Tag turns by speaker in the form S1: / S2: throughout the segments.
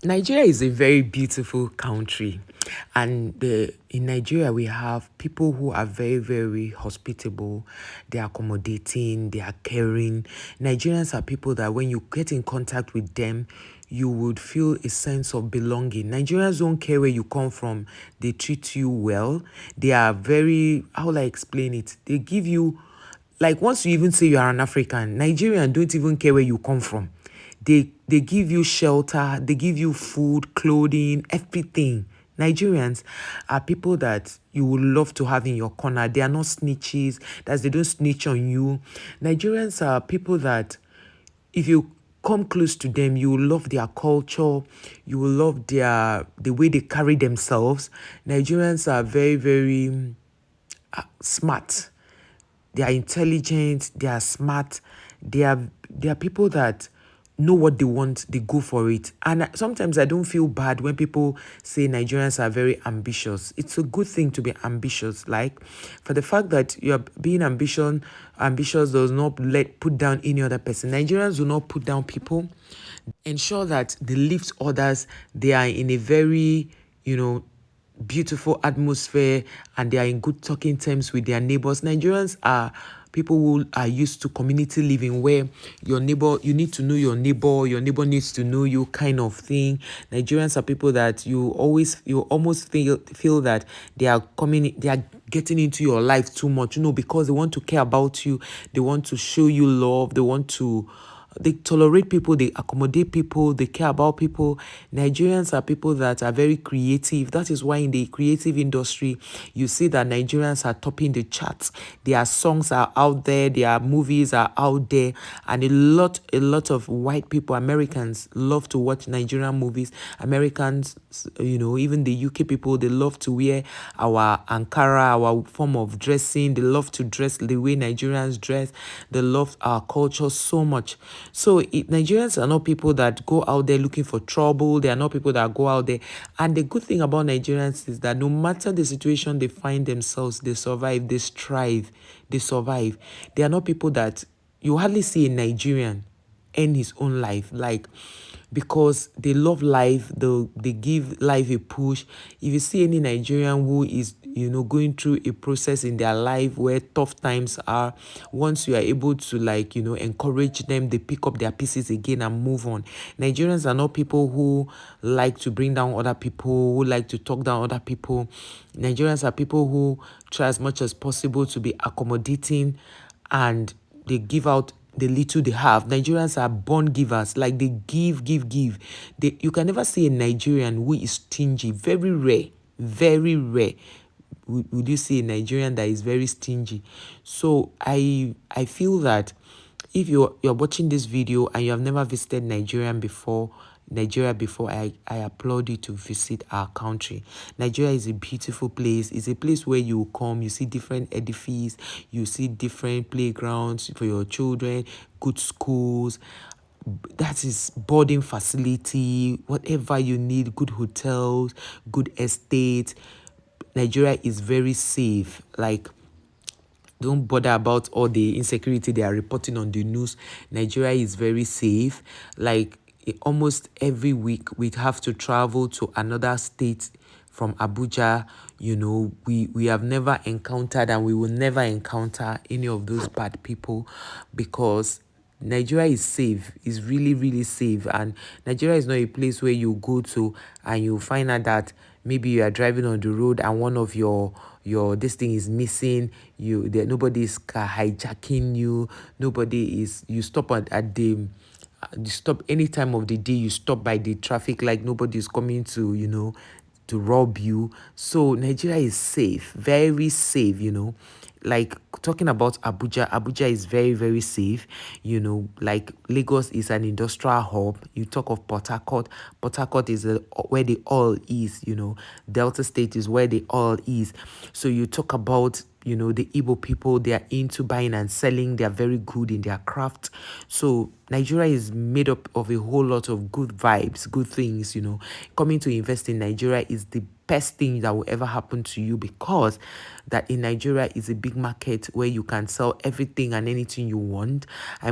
S1: Nigeria is a very beautiful country, and in Nigeria we have people who are very, very hospitable. They are accommodating, they are caring. Nigerians are people that when you get in contact with them, you would feel a sense of belonging. Nigerians don't care where you come from; they treat you well. They are very, how will I explain it? They give you, like, once you even say you are an African, Nigerian don't even care where you come from. They give you shelter, they give you food, clothing, everything. Nigerians are people that you would love to have in your corner. They are not snitches, that they don't snitch on you. Nigerians are people that if you come close to them, you will love their culture, you will love the way they carry themselves. Nigerians are very, very smart. They are intelligent, they are smart, they are people that know what they want, they go for it. And sometimes I don't feel bad when people say Nigerians are very ambitious. It's a good thing to be ambitious. Like, for the fact that you're being ambitious does not put down any other person. Nigerians do not put down people. Ensure that they lift others. They are in a very, beautiful atmosphere, and they are in good talking terms with their neighbors. Nigerians are people who are used to community living, where you need to know your neighbor needs to know you, kind of thing. Nigerians are people that you almost feel that they are getting into your life too much, because they want to care about you, they want to show you love, they tolerate people, they accommodate people, they care about people. Nigerians are people that are very creative. That is why in the creative industry, you see that Nigerians are topping the charts. Their songs are out there, their movies are out there, and a lot of white people, Americans, love to watch Nigerian movies. Americans, even the UK people, they love to wear our Ankara, our form of dressing. They love to dress the way Nigerians dress. They love our culture so much. So Nigerians are not people that go out there looking for trouble. They are not people that go out there. And the good thing about Nigerians is that no matter the situation they find themselves, they survive, they strive, they survive. They are not people that you hardly see a Nigerian end his own life, like, because they love life, they give life a push. If you see any Nigerian who is going through a process in their life where tough times are, once you are able to, like, encourage them, they pick up their pieces again and move on. Nigerians are not people who like to bring down other people, who like to talk down other people. Nigerians are people who try as much as possible to be accommodating, and they give out the little they have. Nigerians are born givers, like they give, give, give. You can never see a Nigerian who is stingy. Very rare, very rare. Would you see a Nigerian that is very stingy? So I feel that if you're watching this video and you have never visited Nigeria before, I applaud you to visit our country. Nigeria is a beautiful place. It's a place where you come, you see different edifices, you see different playgrounds for your children, good schools, that is boarding facility, whatever you need, good hotels, good estates. Nigeria is very safe. Like, don't bother about all the insecurity they are reporting on the news. Nigeria is very safe. Like, almost every week we have to travel to another state from Abuja. We have never encountered, and we will never encounter, any of those bad people, because Nigeria is safe. It's really, really safe. And Nigeria is not a place where you go to and you find out that maybe you are driving on the road and one of your this thing is missing. Nobody is hijacking you. Nobody is you stop at the you stop any time of the day. You stop by the traffic, like nobody is coming to rob you. So Nigeria is safe, very safe. Like, talking about Abuja is very, very safe. Like, Lagos is an industrial hub. You talk of Port Harcourt is where the oil is. Delta State is where the oil is. So you talk about the Igbo people, they are into buying and selling. They are very good in their craft. So Nigeria is made up of a whole lot of good vibes, good things. Coming to invest in Nigeria is the best thing that will ever happen to you, because that in Nigeria is a big market where you can sell everything and anything you want. I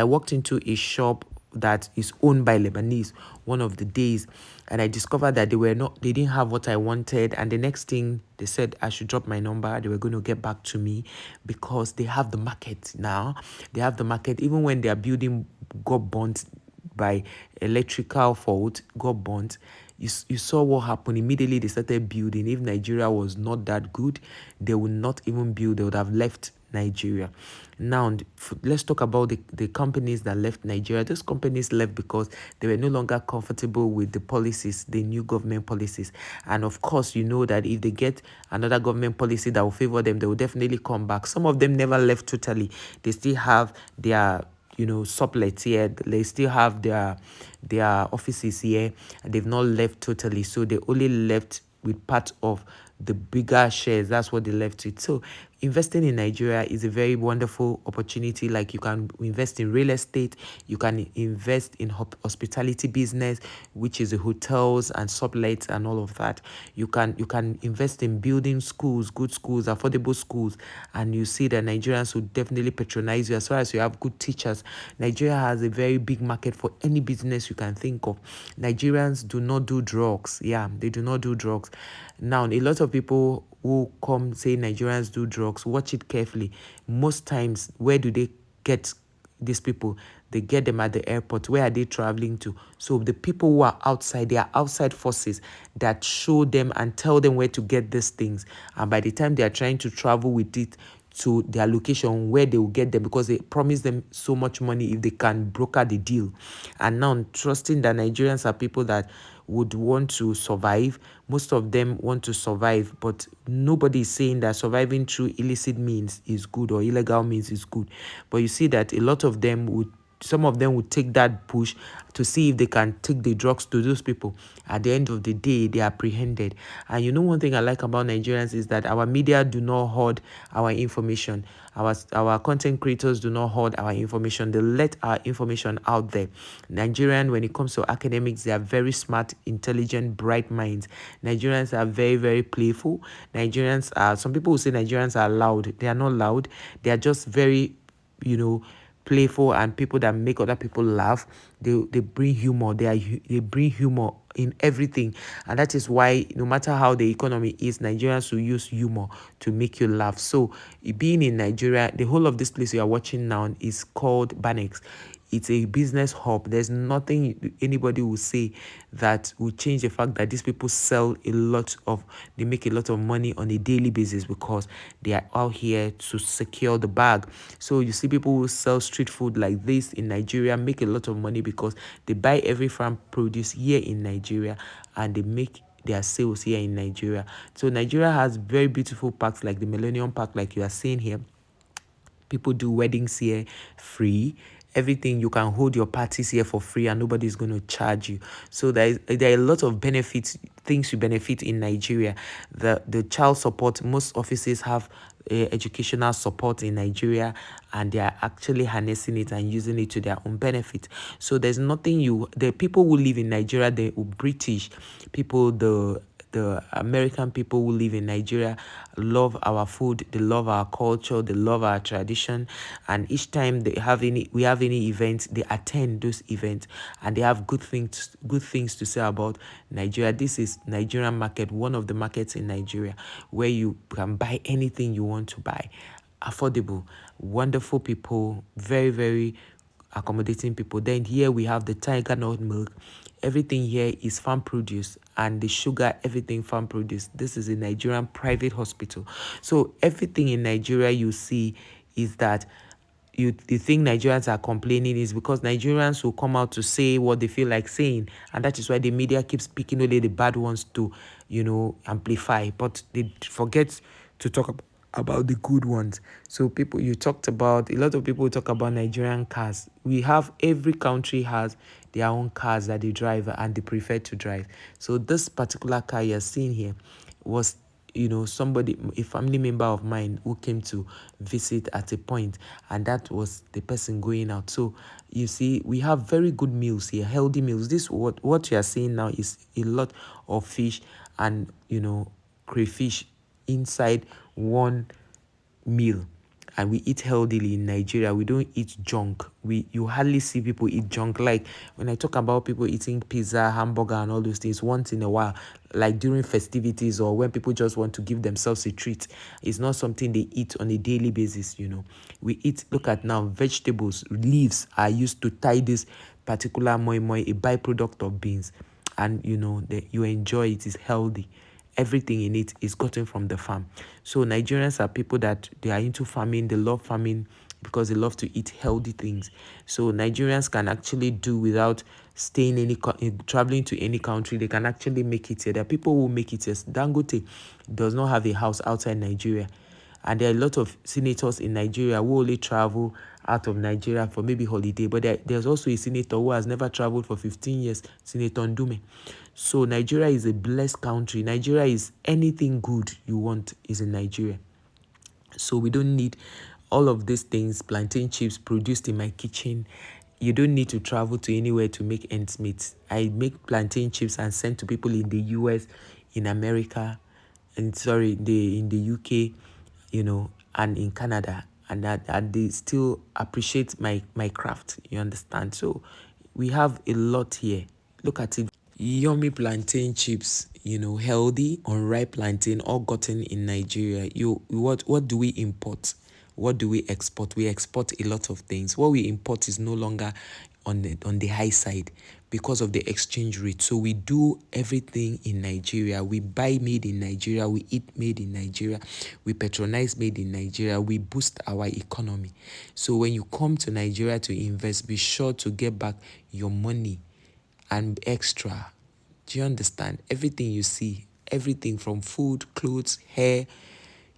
S1: walked into a shop that is owned by Lebanese one of the days, and I discovered that they didn't have what I wanted. And the next thing they said I should drop my number. They were going to get back to me because they have the market now. They have the market. Even when their building got burnt by electrical fault, got burnt, you saw what happened. Immediately they started building. If Nigeria was not that good, they would not even build. They would have left Nigeria. Now, let's talk about the companies that left Nigeria. Those companies left because they were no longer comfortable with the policies, the new government policies. And of course, you know that if they get another government policy that will favor them, they will definitely come back. Some of them never left totally. They still have their sublets here. They still have their offices here, and they've not left totally. So they only left with part of the bigger shares. That's what they left with. So investing in Nigeria is a very wonderful opportunity. Like, you can invest in real estate, you can invest in hospitality business, which is the hotels and sublets and all of that. You can invest in building schools, good schools, affordable schools, and you see that Nigerians will definitely patronize you as far as you have good teachers. Nigeria has a very big market for any business you can think of. Nigerians do not do drugs. Yeah, they do not do drugs. Now, a lot of people who come say Nigerians do drugs, watch it carefully. Most times, where do they get these people? They get them at the airport. Where are they traveling to? So the people who are outside, they are outside forces that show them and tell them where to get these things. And by the time they are trying to travel with it to their location, where they will get them, because they promise them so much money if they can broker the deal. And now, trusting that Nigerians are people that would want to survive. Most of them want to survive, but nobody is saying that surviving through illicit means is good or illegal means is good. But you see that a lot of them would, some of them would take that push to see if they can take the drugs to those people. At the end of the day, they are apprehended. And one thing I like about Nigerians is that our media do not hoard our information. Our content creators do not hoard our information. They let our information out there. Nigerian, when it comes to academics, they are very smart, intelligent, bright minds. Nigerians are very, very playful. Some people will say Nigerians are loud. They are not loud. They are just very, playful, and people that make other people laugh. They bring humor. They bring humor in everything, and that is why no matter how the economy is, Nigerians will use humor to make you laugh. So being in Nigeria, the whole of this place you are watching now is called Banex. It's a business hub. There's nothing anybody will say that will change the fact that these people they make a lot of money on a daily basis because they are out here to secure the bag. So you see people who sell street food like this in Nigeria make a lot of money because they buy every farm produce here in Nigeria, and they make their sales here in Nigeria. So Nigeria has very beautiful parks like the Millennium Park, like you are seeing here. People do weddings here free. Everything, you can hold your parties here for free and nobody's going to charge you. So there are a lot of benefits, things you benefit in Nigeria. The child support, most offices have educational support in Nigeria, and they are actually harnessing it and using it to their own benefit. So there's nothing the people who live in Nigeria, the British people, the American people who live in Nigeria love our food, they love our culture, they love our tradition, and each time we have any events, they attend those events, and they have good things to say about Nigeria. This is Nigerian market, one of the markets in Nigeria where you can buy anything you want to buy. Affordable, wonderful people, very, very accommodating people. Then here we have the tiger nut milk. Everything here is farm produce, and the sugar, everything farm produce. This is a Nigerian private hospital. So everything in Nigeria you see is that you think Nigerians are complaining is because Nigerians will come out to say what they feel like saying, and that is why the media keeps picking only the bad ones to amplify, but they forget to talk about the good ones. So a lot of people talk about Nigerian cars. Every country has their own cars that they drive and they prefer to drive. So this particular car you're seeing here was a family member of mine who came to visit at a point, and that was the person going out. So you see, we have very good meals here, healthy meals. This what you are seeing now is a lot of fish and crayfish inside one meal. and we eat healthily in Nigeria. We don't eat junk. You hardly see people eat junk. Like when I talk about people eating pizza, hamburger, and all those things once in a while, like during festivities or when people just want to give themselves a treat, it's not something they eat on a daily basis. We eat. Look at now, vegetables, leaves are used to tie this particular moi moi, a byproduct of beans, and you enjoy it. Is healthy. Everything in it is gotten from the farm. So Nigerians are people that they are into farming. They love farming because they love to eat healthy things. So Nigerians can actually do without staying traveling to any country. They can actually make it here. There are people who make it here. Dangote does not have a house outside Nigeria. And there are a lot of senators in Nigeria who only travel out of Nigeria for maybe holiday. But there's also a senator who has never traveled for 15 years, Senator Ndume. So Nigeria is a blessed country. Nigeria is anything good you want is in Nigeria. So we don't need all of these things, plantain chips produced in my kitchen. You don't need to travel to anywhere to make ends meet. I make plantain chips and send to people in the US, in America, and sorry, in the UK, and in Canada, and they still appreciate my craft. You understand? So we have a lot here. Look at it. Yummy plantain chips, healthy, unripe plantain, all gotten in Nigeria. What do we import? What do we export? We export a lot of things. What we import is no longer on the high side because of the exchange rate. So we do everything in Nigeria. We buy made in Nigeria. We eat made in Nigeria. We patronize made in Nigeria. We boost our economy. So when you come to Nigeria to invest, be sure to get back your money and extra. Do you understand? Everything you see, everything from food, clothes, hair,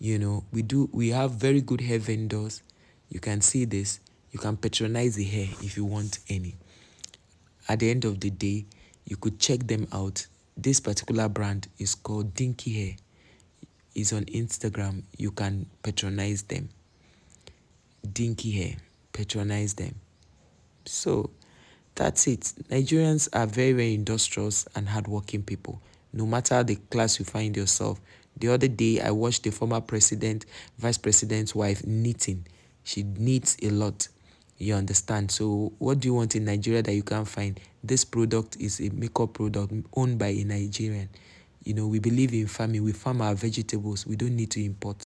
S1: we have very good hair vendors. You can see this. You can patronize the hair if you want any. At the end of the day, you could check them out. This particular brand is called Dinky Hair. It's on Instagram. You can patronize them. Dinky Hair. Patronize them. So that's it. Nigerians are very, very industrious and hardworking people, no matter the class you find yourself. The other day, I watched the former president, vice president's wife knitting. She knits a lot. You understand? So what do you want in Nigeria that you can't find? This product is a makeup product owned by a Nigerian. We believe in farming. We farm our vegetables. We don't need to import.